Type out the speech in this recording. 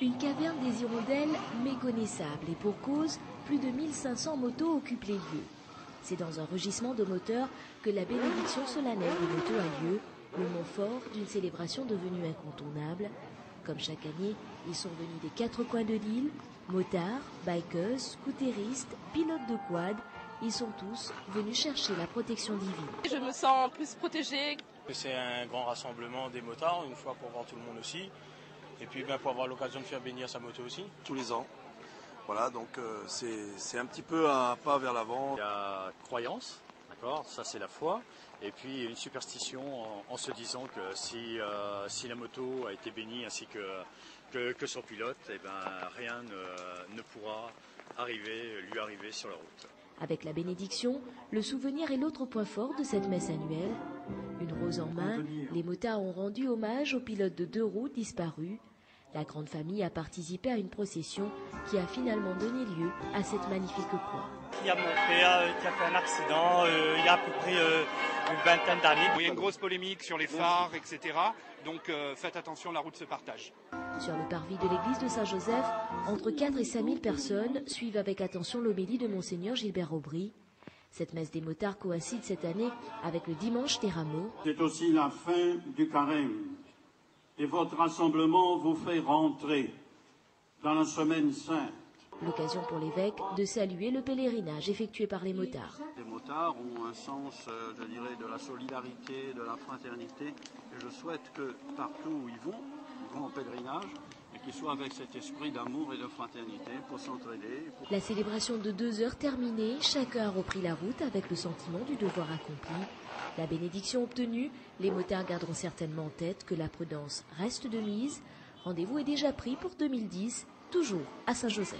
Une caverne des hirondelles méconnaissable et pour cause, plus de 1500 motos occupent les lieux. C'est dans un rugissement de moteur que la bénédiction solennelle des motos a lieu, le moment fort d'une célébration devenue incontournable. Comme chaque année, ils sont venus des quatre coins de l'île, motards, bikers, scooteristes, pilotes de quad. Ils sont tous venus chercher la protection divine. Je me sens plus protégée. C'est un grand rassemblement des motards, une fois pour voir tout le monde aussi. Et puis pour avoir l'occasion de faire bénir sa moto aussi. Tous les ans. Voilà, donc c'est un petit peu un pas vers l'avant. Il y a croyance, d'accord, ça c'est la foi. Et puis une superstition en se disant que si la moto a été bénie ainsi que son pilote, eh ben, rien ne pourra lui arriver sur la route. Avec la bénédiction, le souvenir est l'autre point fort de cette messe annuelle. Une rose en main, les motards ont rendu hommage aux pilotes de 2 roues disparus. La grande famille a participé à une procession qui a finalement donné lieu à cette magnifique croix. Il y a mon père qui a fait un accident il y a à peu près une vingtaine d'années. Il y a une grosse polémique sur les phares, etc. Donc faites attention, la route se partage. Sur le parvis de l'église de Saint-Joseph, entre 4 et 5 000 personnes suivent avec attention l'homélie de Monseigneur Gilbert Aubry. Cette messe des motards coïncide cette année avec le dimanche des rameaux. C'est aussi la fin du carême. Et votre rassemblement vous fait rentrer dans la semaine sainte. L'occasion pour l'évêque de saluer le pèlerinage effectué par les motards. Les motards ont un sens, je dirais, de la solidarité, de la fraternité. Et je souhaite que partout où ils vont en pèlerinage, et qu'ils soient avec cet esprit d'amour et de fraternité pour s'entraider. La célébration de 2 heures terminée, chacun a repris la route avec le sentiment du devoir accompli. La bénédiction obtenue, les motards garderont certainement en tête que la prudence reste de mise. Rendez-vous est déjà pris pour 2010, toujours à Saint-Joseph.